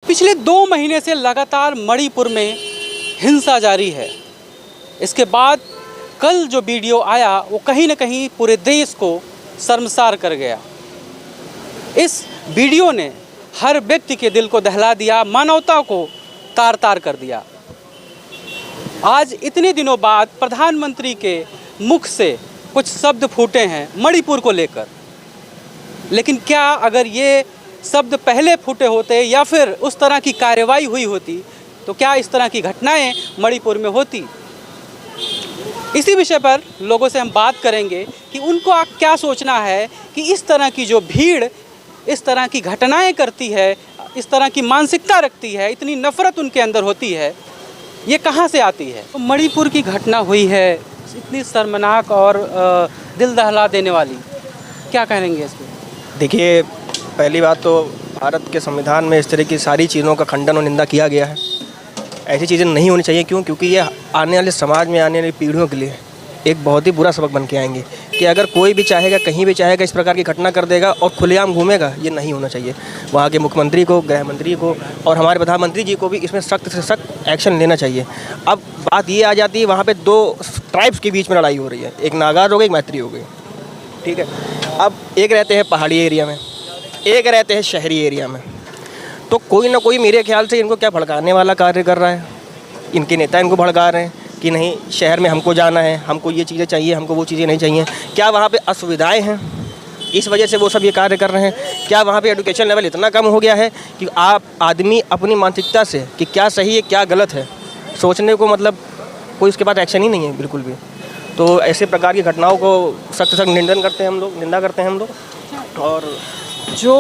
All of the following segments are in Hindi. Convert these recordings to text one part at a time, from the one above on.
पिछले 2 महीने से लगातार मणिपुर में हिंसा जारी है। इसके बाद कल जो वीडियो आया वो कहीं न कहीं पूरे देश को शर्मसार कर गया। इस वीडियो ने हर व्यक्ति के दिल को दहला दिया, मानवता को तार तार कर दिया। आज इतने दिनों बाद प्रधानमंत्री के मुख से कुछ शब्द फूटे हैं मणिपुर को लेकर, लेकिन क्या अगर ये शब्द पहले फूटे होते या फिर उस तरह की कार्रवाई हुई होती तो क्या इस तरह की घटनाएं मणिपुर में होती? इसी विषय पर लोगों से हम बात करेंगे कि उनको क्या सोचना है कि इस तरह की जो भीड़ इस तरह की घटनाएं करती है, इस तरह की मानसिकता रखती है, इतनी नफ़रत उनके अंदर होती है, ये कहाँ से आती है? तो मणिपुर की घटना हुई है इतनी शर्मनाक और दिल दहला देने वाली, क्या कहेंगे इस पर? देखिए, पहली बात तो भारत के संविधान में इस तरह की सारी चीज़ों का खंडन और निंदा किया गया है। ऐसी चीज़ें नहीं होनी चाहिए। क्यों? क्योंकि ये आने वाले समाज में आने वाली पीढ़ियों के लिए एक बहुत ही बुरा सबक बन के आएंगे कि अगर कोई भी चाहेगा, कहीं भी चाहेगा, इस प्रकार की घटना कर देगा और खुलेआम घूमेगा, ये नहीं होना चाहिए। वहाँ के मुख्यमंत्री को, गृह मंत्री को और हमारे प्रधानमंत्री जी को भी इसमें सख्त से सख्त एक्शन लेना चाहिए। अब बात ये आ जाती है, वहाँ पे 2 ट्राइब्स के बीच में लड़ाई हो रही है, एक नागार हो गई, एक मैत्री हो गई, ठीक है। अब एक रहते हैं पहाड़ी एरिया में, एक रहते हैं शहरी एरिया में, तो कोई ना कोई मेरे ख्याल से इनको क्या भड़काने वाला कार्य कर रहा है। इनके नेता इनको भड़का रहे हैं कि नहीं, शहर में हमको जाना है, हमको ये चीज़ें चाहिए, हमको वो चीज़ें नहीं चाहिए। क्या वहाँ पे असुविधाएं हैं, इस वजह से वो सब ये कार्य कर रहे हैं? क्या वहाँ पे एजुकेशन लेवल इतना कम हो गया है कि आप आदमी अपनी मानसिकता से कि क्या सही है क्या गलत है सोचने को मतलब कोई उसके बाद एक्शन ही नहीं है बिल्कुल भी। तो ऐसे प्रकार की घटनाओं को सख्त सख्त निंदा करते हैं हम लोग। और जो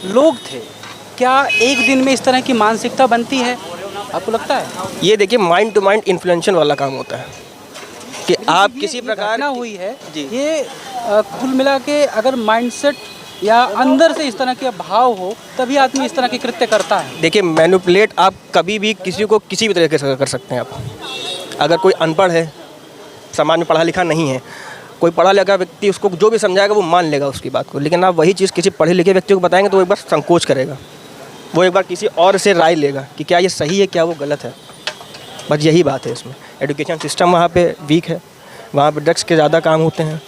लोग थे, क्या एक दिन में इस तरह की मानसिकता बनती है, आपको लगता है? ये देखिए, माइंड टू माइंड इन्फ्लुएंशन वाला काम होता है कि आप किसी प्रकार ना हुई है जी। ये कुल मिला के अगर माइंडसेट या अंदर से इस तरह के भाव हो तभी आदमी इस तरह के कृत्य करता है। देखिए, मैनिपुलेट आप कभी भी किसी को किसी भी तरीके से कर सकते हैं आप। अगर कोई अनपढ़ है, समाज में पढ़ा लिखा नहीं है, कोई पढ़ा लिखा व्यक्ति उसको जो भी समझाएगा वो मान लेगा उसकी बात को, लेकिन आप वही चीज़ किसी पढ़े लिखे व्यक्ति को बताएंगे तो वो एक बार संकोच करेगा, वो एक बार किसी और से राय लेगा कि क्या ये सही है, क्या वो गलत है। बस यही बात है इसमें। एजुकेशन सिस्टम वहाँ पे वीक है, वहाँ पे ड्रग्स के ज़्यादा काम होते हैं,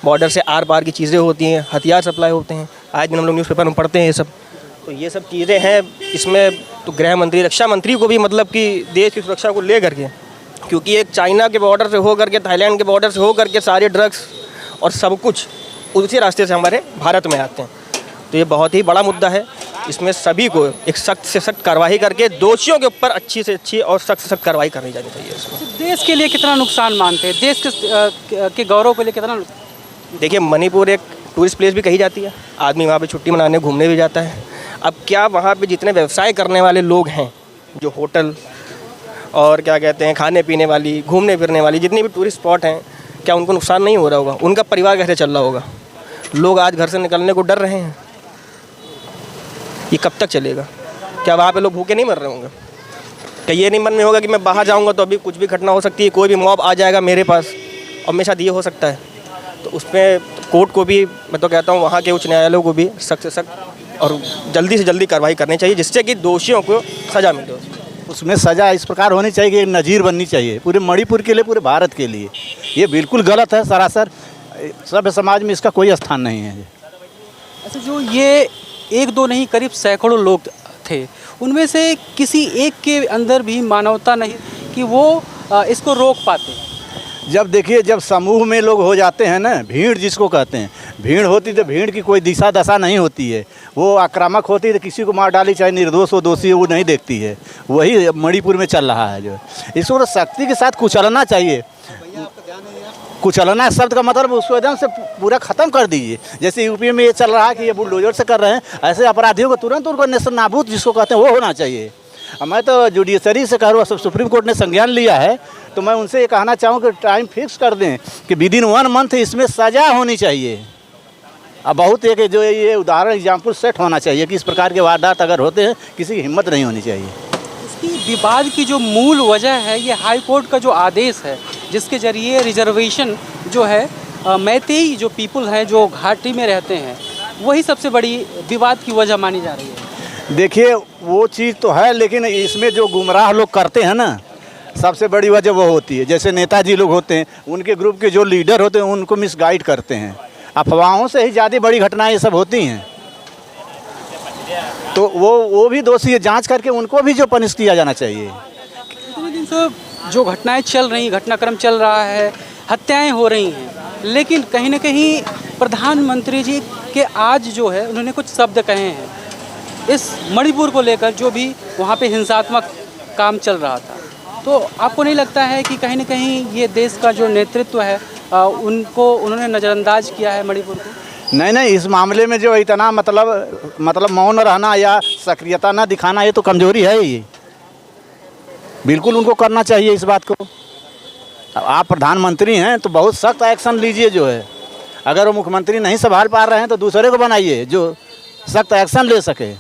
बॉर्डर से आर पार की चीज़ें होती हैं, हथियार सप्लाई होते हैं, आज दिन हम लोग न्यूज़पेपर में पढ़ते हैं ये सब। तो ये सब चीज़ें हैं इसमें। तो गृह मंत्री, रक्षा मंत्री को भी मतलब कि देश की सुरक्षा को ले करके, क्योंकि एक चाइना के बॉर्डर से हो करके, थाईलैंड के बॉर्डर से हो करके सारे ड्रग्स और सब कुछ उसी रास्ते से हमारे भारत में आते हैं। तो ये बहुत ही बड़ा मुद्दा है। इसमें सभी को एक सख्त से सख्त कार्रवाई करके दोषियों के ऊपर अच्छी से अच्छी और सख्त से सख्त कार्रवाई करनी जानी चाहिए। इसमें देश के लिए कितना नुकसान मानते हैं, देश के गौरव के लिए कितना? देखिए, मणिपुर एक टूरिस्ट प्लेस भी कही जाती है, आदमी वहाँ पे छुट्टी मनाने घूमने भी जाता है। अब क्या वहाँ पे जितने व्यवसाय करने वाले लोग हैं, जो होटल और क्या कहते हैं खाने पीने वाली, घूमने फिरने वाली जितनी भी टूरिस्ट स्पॉट हैं, क्या उनको नुकसान नहीं हो रहा होगा? उनका परिवार कैसे चल रहा होगा? लोग आज घर से निकलने को डर रहे हैं, ये कब तक चलेगा? क्या वहाँ पे लोग भूखे नहीं मर रहे होंगे? क्या ये नहीं मन में होगा कि मैं बाहर जाऊँगा तो अभी कुछ भी घटना हो सकती है, कोई भी मॉब आ जाएगा मेरे पास और मेरे साथ ये हो सकता है? तो उसमें कोर्ट को भी, मैं तो कहता हूँ वहाँ के उच्च न्यायालयों को भी सख्त से सख्त और जल्दी से जल्दी कार्रवाई करनी चाहिए, जिससे कि दोषियों को सज़ा मिले। उसमें सज़ा इस प्रकार होनी चाहिए कि नज़ीर बननी चाहिए पूरे मणिपुर के लिए, पूरे भारत के लिए। ये बिल्कुल गलत है, सरासर सभ्य समाज में इसका कोई स्थान नहीं है। अच्छा, जो ये 1-2 नहीं करीब सैकड़ों लोग थे, उनमें से किसी एक के अंदर भी मानवता नहीं कि वो इसको रोक पाते? जब देखिए, जब समूह में लोग हो जाते हैं ना, भीड़ जिसको कहते हैं, भीड़ होती तो भीड़ की कोई दिशा दशा नहीं होती है, वो आक्रामक होती है तो किसी को मार डाली, चाहे निर्दोष हो दोषी हो, वो नहीं देखती है। वही मणिपुर में चल रहा है। जो इसको तो सख्ती के साथ कुचलना चाहिए। कुचलना शब्द का मतलब उसको एकदम से पूरा ख़त्म कर दीजिए। जैसे यूपी में ये चल रहा है कि ये बुलडोजर से कर रहे हैं, ऐसे अपराधियों को तुरंत उनको नेस्तनाबूद जिसको कहते हैं वो होना चाहिए। मैं तो जुडिशरी से कह रहा हूँ, सुप्रीम कोर्ट ने संज्ञान लिया है, तो मैं उनसे ये कहना चाहूँ कि टाइम फिक्स कर दें कि विदिन 1 मंथ इसमें सज़ा होनी चाहिए। अब बहुत एक जो ये उदाहरण एग्जाम्पल सेट होना चाहिए कि इस प्रकार के वारदात अगर होते हैं किसी की हिम्मत नहीं होनी चाहिए। इसकी विवाद की जो मूल वजह है ये हाई कोर्ट का जो आदेश है, जिसके जरिए रिजर्वेशन जो है मैतेई जो पीपल हैं जो घाटी में रहते हैं, वही सबसे बड़ी विवाद की वजह मानी जा रही है। देखिए वो चीज़ तो है, लेकिन इसमें जो गुमराह लोग करते हैं ना, सबसे बड़ी वजह वो होती है। जैसे नेताजी लोग होते हैं, उनके ग्रुप के जो लीडर होते हैं उनको मिसगाइड करते हैं। अफवाहों से ही ज़्यादा बड़ी घटनाएं ये सब होती हैं। तो वो भी दोषी है, जांच करके उनको भी जो पनिश किया जाना चाहिए। इतने दिन से जो घटनाएं चल रही, घटनाक्रम चल रहा है, हत्याएं हो रही हैं, लेकिन कहीं ना कहीं प्रधानमंत्री जी के आज जो है उन्होंने कुछ शब्द कहे हैं इस मणिपुर को लेकर, जो भी वहाँ पे हिंसात्मक काम चल रहा था। तो आपको नहीं लगता है कि कहीं ना कहीं ये देश का जो नेतृत्व है उनको उन्होंने नज़रअंदाज किया है मणिपुर को? नहीं, इस मामले में जो इतना मतलब मौन रहना या सक्रियता ना दिखाना, ये तो कमजोरी है ही। बिल्कुल उनको करना चाहिए इस बात को। आप प्रधानमंत्री हैं तो बहुत सख्त एक्शन लीजिए जो है। अगर वो मुख्यमंत्री नहीं संभाल पा रहे हैं तो दूसरे को बनाइए जो सख्त एक्शन ले सके।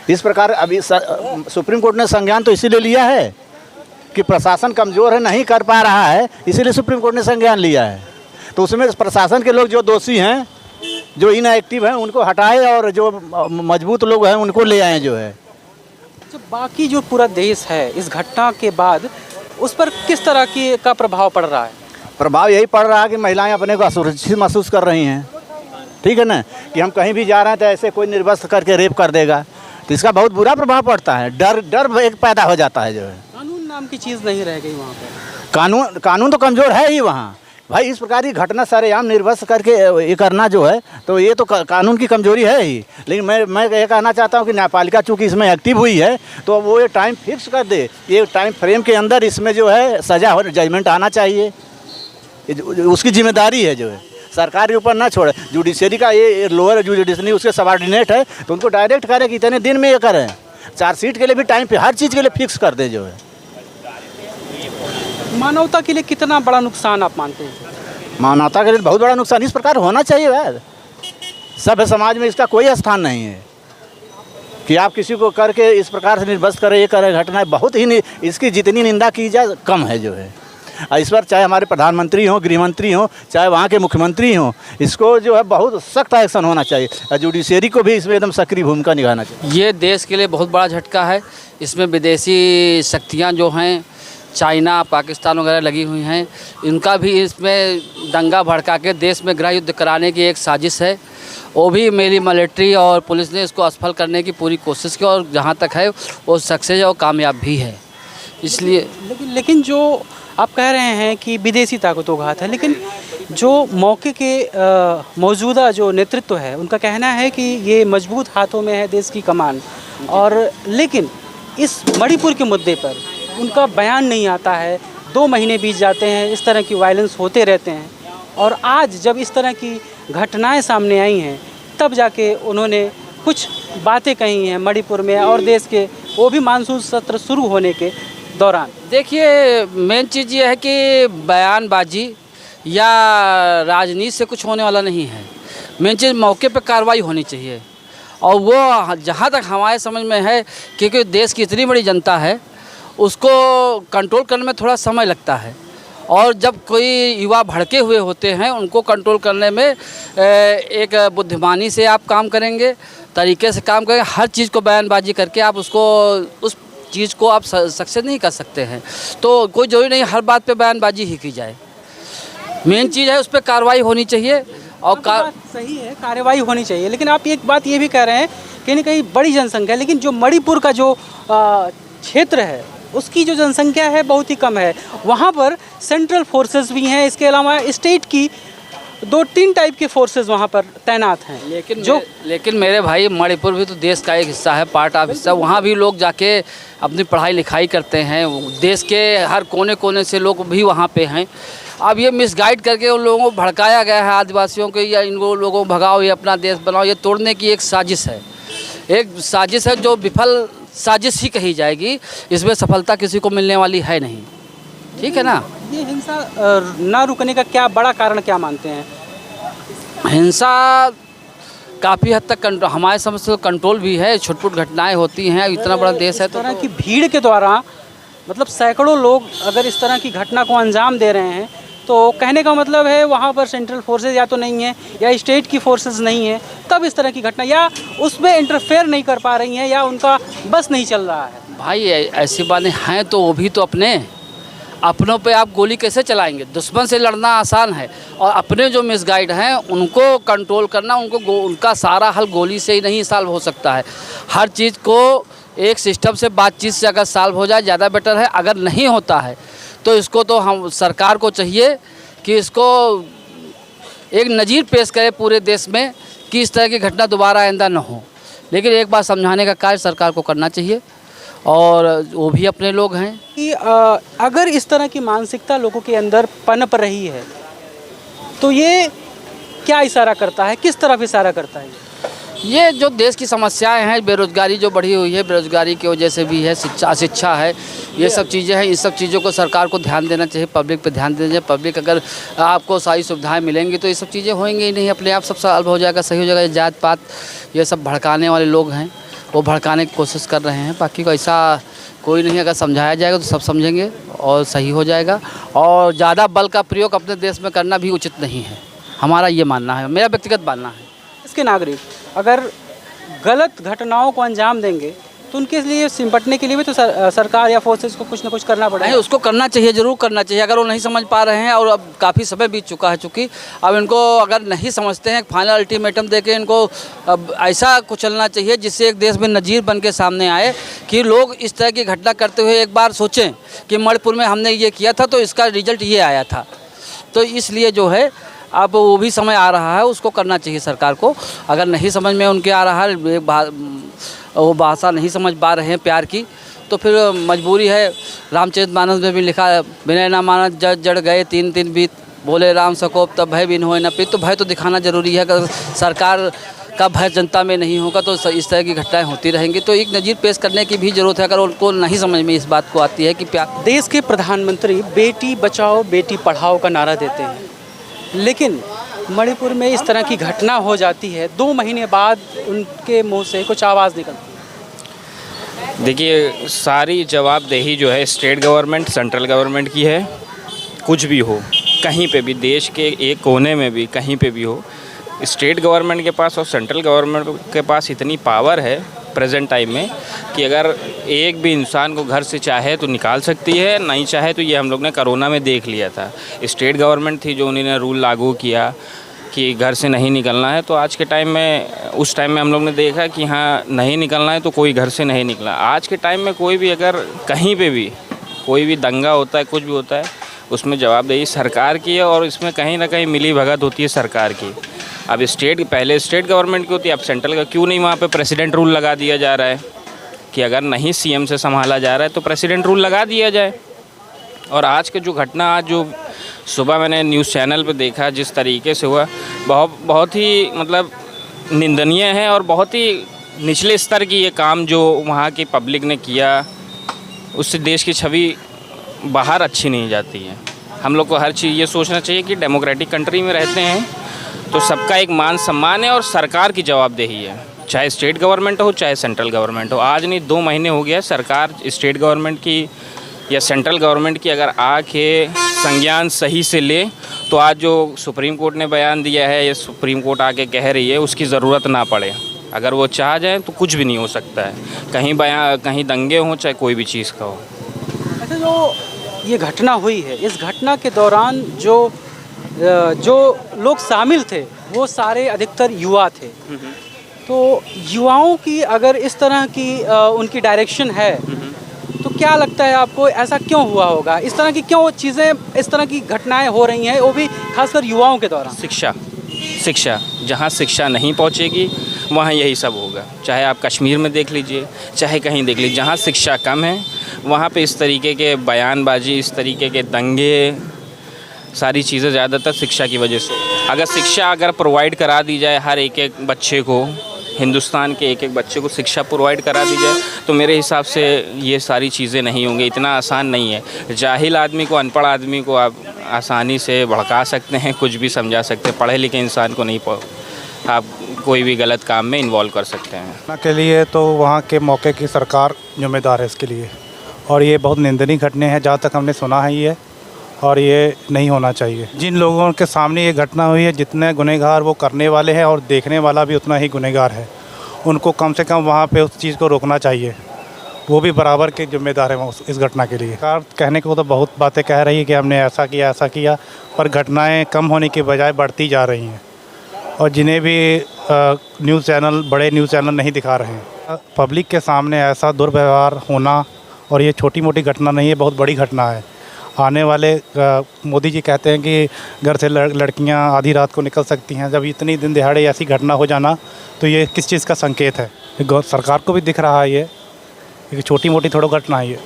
इस प्रकार अभी सुप्रीम कोर्ट ने संज्ञान तो इसीलिए लिया है कि प्रशासन कमज़ोर है, नहीं कर पा रहा है, इसीलिए सुप्रीम कोर्ट ने संज्ञान लिया है। तो उसमें प्रशासन के लोग जो दोषी हैं, जो इनएक्टिव हैं, उनको हटाए और जो मजबूत लोग हैं उनको ले आए जो है। जो बाकी जो पूरा देश है इस घटना के बाद उस पर किस तरह का प्रभाव पड़ रहा है? प्रभाव यही पड़ रहा है कि महिलाएं अपने को असुरक्षित महसूस कर रही हैं। ठीक है ना, कि हम कहीं भी जा रहे हैं तो ऐसे कोई निर्वस्त्र करके रेप कर देगा, तो इसका बहुत बुरा प्रभाव पड़ता है। डर एक पैदा हो जाता है जो है। कानून नाम की चीज़ नहीं रह गई वहाँ पर। कानून तो कमज़ोर है ही वहाँ भाई। इस प्रकार की घटना सरेआम निर्वस्त्र करके ये करना जो है, तो ये तो कानून की कमजोरी है ही। लेकिन मैं ये कहना चाहता हूँ कि न्यायपालिका चूँकि इसमें एक्टिव हुई है, तो वो ये टाइम फिक्स कर दे, ये टाइम फ्रेम के अंदर इसमें जो है सज़ा हो, जजमेंट आना चाहिए। उसकी जिम्मेदारी है जो है, सरकार के ऊपर ना छोड़े। जुडिशरी का ये लोअर जुडिशरी उसके सबॉर्डिनेट है, तो उनको डायरेक्ट करें कि इतने दिन में ये करें। चार्जशीट के लिए भी टाइम पे हर चीज़ के लिए फिक्स कर दे जो है। मानवता के लिए कितना बड़ा नुकसान आप मानते हैं? मानवता के लिए बहुत बड़ा नुकसान इस प्रकार होना चाहिए यार। सभ्य समाज में इसका कोई स्थान नहीं है कि आप किसी को करके इस प्रकार से निर्वस्त्र करें, ये करें। घटनाएं बहुत ही, इसकी जितनी निंदा की जाए कम है जो है। इस पर चाहे हमारे प्रधानमंत्री हों, गृहमंत्री हों, चाहे वहाँ के मुख्यमंत्री हों, इसको जो है बहुत सख्त एक्शन होना चाहिए। जुडिशरी को भी इसमें एकदम सक्रिय भूमिका निभाना चाहिए। ये देश के लिए बहुत बड़ा झटका है। इसमें विदेशी शक्तियाँ जो हैं, चाइना, पाकिस्तान वगैरह लगी हुई हैं, इनका भी इसमें दंगा भड़का के देश में गृह युद्ध कराने की एक साजिश है। वो भी मेरी मिलिट्री और पुलिस ने इसको असफल करने की पूरी कोशिश की, और जहाँ तक है वो सक्सेस है और कामयाब भी है। इसलिए लेकिन जो आप कह रहे हैं कि विदेशी ताकतों है, लेकिन जो मौके के मौजूदा जो नेतृत्व है उनका कहना है कि ये मजबूत हाथों में है देश की कमान, और लेकिन इस मणिपुर के मुद्दे पर उनका बयान नहीं आता है। 2 महीने बीत जाते हैं, इस तरह की वायलेंस होते रहते हैं, और आज जब इस तरह की घटनाएं सामने आई हैं तब जाके उन्होंने कुछ बातें कही हैं मणिपुर में और देश के, वो भी मानसून सत्र शुरू होने के दौरान। देखिए, मेन चीज़ ये है कि बयानबाजी या राजनीति से कुछ होने वाला नहीं है। मेन चीज़ मौके पर कार्रवाई होनी चाहिए, और वो जहाँ तक हमारे समझ में है, क्योंकि देश की इतनी बड़ी जनता है, उसको कंट्रोल करने में थोड़ा समय लगता है। और जब कोई युवा भड़के हुए होते हैं, उनको कंट्रोल करने में एक बुद्धिमानी से आप काम करेंगे, तरीके से काम करेंगे। हर चीज़ को बयानबाजी करके आप उसको, उस चीज़ को आप सक्सेस नहीं कर सकते हैं। तो कोई ज़रूरी नहीं हर बात पे बयानबाजी ही की जाए। मेन चीज़ है उस पर कार्रवाई होनी चाहिए, और सही है, कार्रवाई होनी चाहिए। लेकिन आप एक बात ये भी कह रहे हैं कहीं ना कहीं बड़ी जनसंख्या है, लेकिन जो मणिपुर का जो क्षेत्र है उसकी जो जनसंख्या है बहुत ही कम है। वहाँ पर सेंट्रल फोर्सेस भी हैं, इसके अलावा स्टेट की 2-3 टाइप के फोर्सेस वहाँ पर तैनात हैं। लेकिन मेरे भाई, मणिपुर भी तो देश का एक हिस्सा है, पार्ट ऑफ हिस्सा। वहाँ भी लोग जाके अपनी पढ़ाई लिखाई करते हैं। देश के हर कोने कोने से लोग भी वहाँ पे हैं। अब ये मिसगाइड करके उन लोगों को भड़काया गया है, आदिवासियों को, या इन लोगों को भगाओ, ये अपना देश बनाओ, ये तोड़ने की एक साजिश है। एक साजिश है जो विफल साजिश ही कही जाएगी। इसमें सफलता किसी को मिलने वाली है नहीं। ठीक है ना। ये हिंसा ना रुकने का क्या बड़ा कारण क्या मानते हैं? हिंसा काफ़ी हद तक हमारे समझ से कंट्रोल भी है। छुटपुट घटनाएं होती हैं, इतना बड़ा देश है। तो इस तरह की भीड़ के द्वारा मतलब सैकड़ों लोग अगर इस तरह की घटना को अंजाम दे रहे हैं, तो कहने का मतलब है वहाँ पर सेंट्रल फोर्सेज या तो नहीं है या स्टेट की फोर्सेस नहीं है, तब इस तरह की घटना, या उसमें इंटरफेयर नहीं कर पा रही हैं, या उनका बस नहीं चल रहा है। भाई ऐसी बातें हैं तो वो भी तो अपनों पे आप गोली कैसे चलाएंगे? दुश्मन से लड़ना आसान है, और अपने जो मिसगाइड हैं उनको कंट्रोल करना, उनका सारा हल गोली से ही नहीं सॉल्व हो सकता है। हर चीज़ को एक सिस्टम से, बातचीत से अगर सॉल्व हो जाए ज़्यादा बेटर है। अगर नहीं होता है तो इसको तो हम सरकार को चाहिए कि इसको एक नज़ीर पेश करे पूरे देश में कि इस तरह की घटना दोबारा आइंदा न हो। लेकिन एक बात समझाने का कार्य सरकार को करना चाहिए, और वो भी अपने लोग हैं कि अगर इस तरह की मानसिकता लोगों के अंदर पनप रही है तो ये क्या इशारा करता है, किस तरफ इशारा करता है? ये जो देश की समस्याएं हैं, बेरोजगारी जो बढ़ी हुई है, बेरोजगारी की वजह से भी है, शिक्षा है, ये सब चीज़ें हैं। इस सब चीज़ों को सरकार को ध्यान देना चाहिए, पब्लिक पे ध्यान देना चाहिए। पब्लिक अगर आपको सारी सुविधाएं मिलेंगी तो ये सब चीज़ें होंगी ही नहीं, अपने आप सब सॉल्व हो जाएगा, सही हो जाएगा। जात पात ये सब भड़काने वाले लोग हैं, वो भड़काने की कोशिश कर रहे हैं। बाकी को ऐसा कोई नहीं, अगर समझाया जाएगा तो सब समझेंगे और सही हो जाएगा। और ज़्यादा बल का प्रयोग अपने देश में करना भी उचित नहीं है, हमारा ये मानना है, मेरा व्यक्तिगत मानना है। इसके नागरिक अगर गलत घटनाओं को अंजाम देंगे तो उनके लिए सिमटने के लिए भी तो सरकार या फोर्सेस को कुछ ना कुछ करना पड़ेगा। नहीं, उसको करना चाहिए, ज़रूर करना चाहिए। अगर वो नहीं समझ पा रहे हैं, और अब काफ़ी समय बीत चुका है, चूँकि अब इनको अगर नहीं समझते हैं, फाइनल अल्टीमेटम देके इनको अब ऐसा कुचलना चाहिए जिससे एक देश में नज़ीर बन के सामने आए कि लोग इस तरह की घटना करते हुए एक बार सोचें कि मणिपुर में हमने ये किया था तो इसका रिजल्ट ये आया था। तो इसलिए जो है अब वो भी समय आ रहा है, उसको करना चाहिए सरकार को। अगर नहीं समझ में उनके आ रहा है, वो भाषा नहीं समझ पा रहे हैं प्यार की, तो फिर मजबूरी है। रामचरितमानस में भी लिखा है, विनय ना मानस जड़ जड़ गए तीन तीन बीत, बोले राम सकोप तब भय बिन होए न प्रीत। तो भय तो दिखाना जरूरी है। अगर सरकार का भय जनता में नहीं होगा तो इस तरह की घटनाएं होती रहेंगी। तो एक नज़ीर पेश करने की भी ज़रूरत है, अगर उनको नहीं समझ में इस बात को आती है कि प्यार। देश के प्रधानमंत्री बेटी बचाओ बेटी पढ़ाओ का नारा देते हैं, लेकिन मणिपुर में इस तरह की घटना हो जाती है, 2 महीने बाद उनके मुंह से कुछ आवाज़ निकलती है। देखिए, सारी जवाबदेही जो है स्टेट गवर्नमेंट, सेंट्रल गवर्नमेंट की है। कुछ भी हो, कहीं पे भी, देश के एक कोने में भी, कहीं पे भी हो, स्टेट गवर्नमेंट के पास और सेंट्रल गवर्नमेंट के पास इतनी पावर है प्रेजेंट टाइम में कि अगर एक भी इंसान को घर से चाहे तो निकाल सकती है, नहीं चाहे तो ये हम लोग ने कोरोना में देख लिया था। स्टेट गवर्नमेंट थी जो उन्होंने रूल लागू किया कि घर से नहीं निकलना है। तो आज के टाइम में, उस टाइम में हम लोग ने देखा कि हाँ, नहीं निकलना है तो कोई घर से नहीं निकला। आज के टाइम में कोई भी अगर कहीं पे भी कोई भी दंगा होता है, कुछ भी होता है, उसमें जवाबदेही सरकार की है, और इसमें कहीं ना कहीं मिली भगत होती है सरकार की। अब पहले स्टेट गवर्नमेंट की होती है, अब सेंट्रल का क्यों नहीं वहाँ पे प्रेसिडेंट रूल लगा दिया जा रहा है कि अगर नहीं सीएम से संभाला जा रहा है तो प्रेसिडेंट रूल लगा दिया जाए। और आज के जो घटना, आज जो सुबह मैंने न्यूज़ चैनल पे देखा जिस तरीके से हुआ, बहुत ही मतलब निंदनीय है, और बहुत ही निचले स्तर की ये काम जो वहाँ की पब्लिक ने किया, उससे देश की छवि बाहर अच्छी नहीं जाती है। हम लोग को हर चीज़ ये सोचना चाहिए कि डेमोक्रेटिक कंट्री में रहते हैं तो सबका एक मान सम्मान है, और सरकार की जवाबदेही है, चाहे स्टेट गवर्नमेंट हो चाहे सेंट्रल गवर्नमेंट हो। आज नहीं 2 महीने हो गया, सरकार स्टेट गवर्नमेंट की या सेंट्रल गवर्नमेंट की अगर आके संज्ञान सही से ले तो आज जो सुप्रीम कोर्ट ने बयान दिया है या सुप्रीम कोर्ट आके कह रही है, उसकी ज़रूरत ना पड़े। अगर वो चाह जाए तो कुछ भी नहीं हो सकता है, कहीं दंगे हों चाहे कोई भी चीज़ का हो। अच्छा, जो ये घटना हुई है, इस घटना के दौरान जो लोग शामिल थे वो सारे अधिकतर युवा थे। तो युवाओं की अगर इस तरह की उनकी डायरेक्शन है तो क्या लगता है आपको, ऐसा क्यों हुआ होगा? इस तरह की क्यों चीज़ें, इस तरह की घटनाएं हो रही हैं, वो भी खासकर युवाओं के दौरान? शिक्षा, जहाँ शिक्षा नहीं पहुँचेगी वहाँ यही सब होगा। चाहे आप कश्मीर में देख लीजिए, चाहे कहीं देख लीजिए, जहाँ शिक्षा कम है वहाँ पे इस तरीके के बयानबाजी, इस तरीके के दंगे, सारी चीज़ें ज़्यादातर शिक्षा की वजह से। अगर शिक्षा प्रोवाइड करा दी जाए हर एक बच्चे को, हिंदुस्तान के एक बच्चे को शिक्षा प्रोवाइड करा दी जाए तो मेरे हिसाब से ये सारी चीज़ें नहीं होंगी। इतना आसान नहीं है। जाहिल आदमी को, अनपढ़ आदमी को आप आसानी से भड़का सकते हैं, कुछ भी समझा सकते हैं। पढ़े लिखे इंसान को नहीं आप कोई भी गलत काम में इन्वॉल्व कर सकते हैं। के लिए तो वहाँ के मौके की सरकार जिम्मेदार है इसके लिए, और ये बहुत निंदनीय घटना है जहाँ तक हमने सुना है ये। और ये नहीं होना चाहिए। जिन लोगों के सामने ये घटना हुई है, जितने गुनहगार वो करने वाले हैं और देखने वाला भी उतना ही गुनहगार है। उनको कम से कम वहाँ पे उस चीज़ को रोकना चाहिए, वो भी बराबर के जिम्मेदार हैं इस घटना के लिए। सरकार कहने को तो बहुत बातें कह रही है कि हमने ऐसा किया, पर घटनाएं कम होने के बजाय बढ़ती जा रही हैं और जिन्हें भी न्यूज़ चैनल, बड़े न्यूज़ चैनल नहीं दिखा रहे हैं। पब्लिक के सामने ऐसा दुर्व्यवहार होना, और ये छोटी मोटी घटना नहीं है, बहुत बड़ी घटना है। आने वाले मोदी जी कहते हैं कि घर से लड़कियां आधी रात को निकल सकती हैं, जब इतनी दिन दिहाड़े ऐसी घटना हो जाना तो ये किस चीज़ का संकेत है? सरकार को भी दिख रहा है ये छोटी मोटी थोड़ा घटना है ये।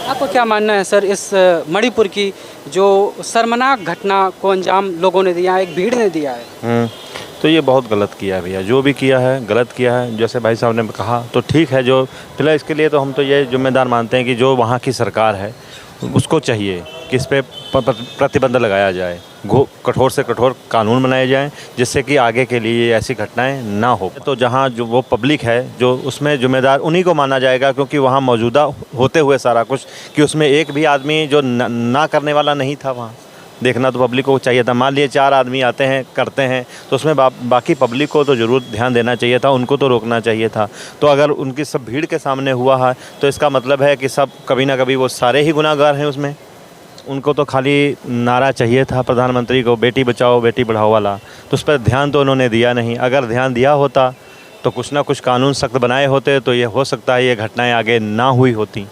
आपको क्या मानना है सर, इस मणिपुर की जो शर्मनाक घटना को अंजाम लोगों ने दिया है, एक भीड़ ने दिया है? तो ये बहुत गलत किया है भैया, जो भी किया है गलत किया है। जैसे भाई साहब ने कहा तो ठीक है, जो फिलहाल इसके लिए तो हम तो ये जिम्मेदार मानते हैं कि जो वहाँ की सरकार है उसको चाहिए कि इस पर प्रतिबंध लगाया जाए, कठोर से कठोर कानून बनाए जाएं, जिससे कि आगे के लिए ऐसी घटनाएं ना हो। तो जहाँ जो वो पब्लिक है जो उसमें जिम्मेदार उन्हीं को माना जाएगा, क्योंकि वहाँ मौजूदा होते हुए सारा कुछ, कि उसमें एक भी आदमी जो ना करने वाला नहीं था, वहाँ देखना तो पब्लिक को चाहिए था। मान लिए 4 आदमी आते हैं करते हैं तो उसमें बाकी पब्लिक को तो ज़रूर ध्यान देना चाहिए था, उनको तो रोकना चाहिए था। तो अगर उनकी सब भीड़ के सामने हुआ है तो इसका मतलब है कि सब कभी ना कभी वो सारे ही गुनाहगार हैं उसमें। उनको तो खाली नारा चाहिए था प्रधानमंत्री को, बेटी बचाओ बेटी बढ़ाओ वाला, तो उस पर ध्यान तो उन्होंने दिया नहीं। अगर ध्यान दिया होता तो कुछ ना कुछ कानून सख्त बनाए होते तो ये हो सकता है ये घटनाएँ आगे ना हुई होती।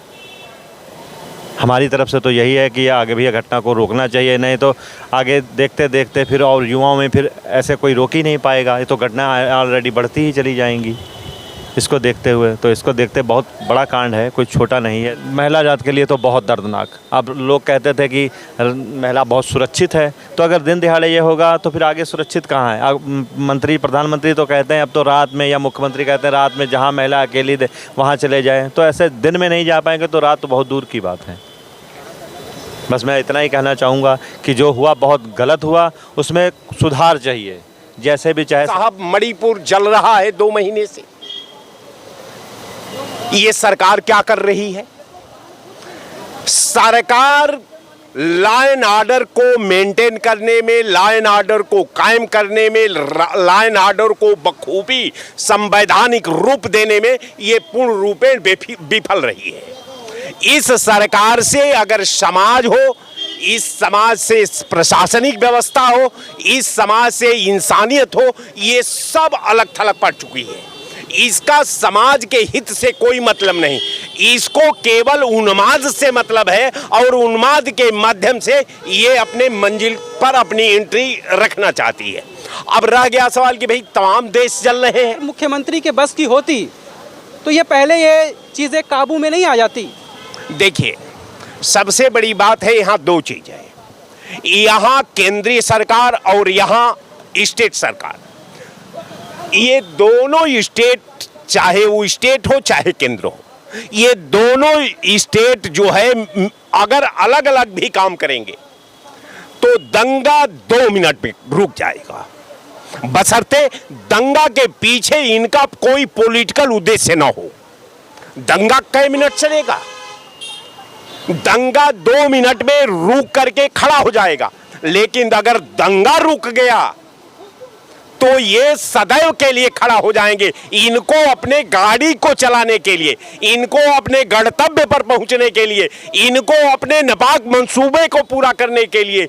हमारी तरफ से तो यही है कि आगे भी यह घटना को रोकना चाहिए, नहीं तो आगे देखते देखते फिर और युवाओं में फिर ऐसे कोई रोक ही नहीं पाएगा। ये तो घटना ऑलरेडी बढ़ती ही चली जाएंगी इसको देखते हुए। तो इसको देखते बहुत बड़ा कांड है, कोई छोटा नहीं है। महिला जात के लिए तो बहुत दर्दनाक। अब लोग कहते थे कि महिला बहुत सुरक्षित है, तो अगर दिन दिहाड़े ये होगा तो फिर आगे सुरक्षित कहाँ है? प्रधानमंत्री तो कहते हैं अब तो रात में, या मुख्यमंत्री कहते हैं रात में जहाँ महिला अकेली वहाँ चले जाएँ, तो ऐसे दिन में नहीं जा पाएंगे तो रात तो बहुत दूर की बात है। बस मैं इतना ही कहना चाहूँगा कि जो हुआ बहुत गलत हुआ, उसमें सुधार चाहिए, जैसे भी चाहे। साहब, मणिपुर जल रहा है 2 महीने से। ये सरकार क्या कर रही है? सरकार लॉ एंड ऑर्डर को मेंटेन करने में, लॉ एंड ऑर्डर को कायम करने में, लॉ एंड ऑर्डर को बखूबी संवैधानिक रूप देने में ये पूर्ण रूपेण विफल रही है। इस सरकार से अगर समाज हो, इस समाज से प्रशासनिक व्यवस्था हो, इस समाज से इंसानियत हो, ये सब अलग थलग पड़ चुकी है। इसका समाज के हित से कोई मतलब नहीं, इसको केवल उन्माद से मतलब है, और उन्माद के माध्यम से ये अपने मंजिल पर अपनी एंट्री रखना चाहती है। अब रह गया सवाल कि भाई तमाम देश जल रहे हैं। मुख्यमंत्री के बस की होती तो ये पहले ये चीज़ें काबू में नहीं आ जाती। देखिए, सबसे बड़ी बात है यहाँ 2 चीज़ है, यहाँ केंद्रीय सरकार और यहाँ स्टेट सरकार। ये दोनों स्टेट, चाहे वो स्टेट हो चाहे केंद्र हो, ये दोनों स्टेट जो है अगर अलग अलग भी काम करेंगे तो दंगा 2 मिनट में रुक जाएगा, बशर्ते दंगा के पीछे इनका कोई पॉलिटिकल उद्देश्य ना हो। दंगा कई मिनट चलेगा? दंगा 2 मिनट में रुक करके खड़ा हो जाएगा, लेकिन अगर दंगा रुक गया तो ये सदैव के लिए खड़ा हो जाएंगे। इनको अपने गाड़ी को चलाने के लिए, इनको अपने गंतव्य पर पहुंचने के लिए, इनको अपने नापाक मंसूबे को पूरा करने के लिए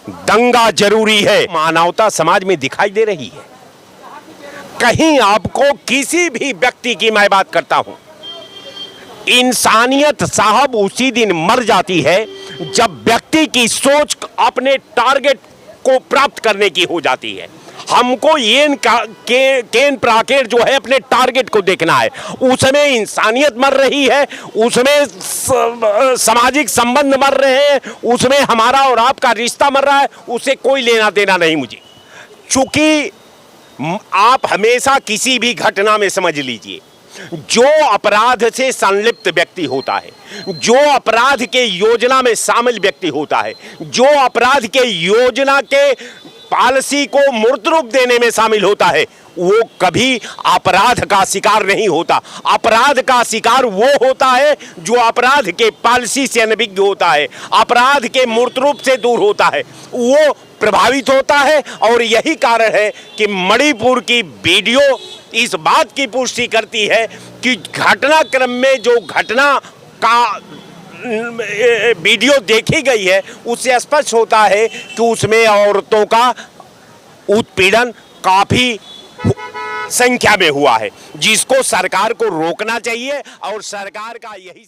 दंगा जरूरी है। मानवता समाज में दिखाई दे रही है। कहीं आपको किसी भी व्यक्ति की मैं बात करता हूं, इंसानियत साहब उसी दिन मर जाती है जब व्यक्ति की सोच अपने टारगेट को प्राप्त करने की हो जाती है। हमको केन प्राकेट जो है अपने टारगेट को देखना है, उसमें इंसानियत मर रही है, उसमें सामाजिक संबंध मर रहे हैं, उसमें हमारा और आपका रिश्ता मर रहा है, उससे कोई लेना देना नहीं मुझे। चूंकि आप हमेशा किसी भी घटना में समझ लीजिए, जो अपराध से संलिप्त व्यक्ति होता है, जो अपराध के योजना में शामिल व्यक्ति होता है, जो अपराध के योजना के पॉलिसी को मूर्त रूप देने में शामिल होता है, वो कभी अपराध का शिकार नहीं होता। अपराध का शिकार वो होता है जो अपराध के पॉलिसी से अनभिज्ञ होता है, अपराध के मूर्त रूप से दूर होता है, वो प्रभावित होता है। और यही कारण है कि मणिपुर की वीडियो इस बात की पुष्टि करती है कि घटनाक्रम में जो घटना का वीडियो देखी गई है उससे स्पष्ट होता है कि उसमें औरतों का उत्पीड़न काफी संख्या में हुआ है, जिसको सरकार को रोकना चाहिए और सरकार का यही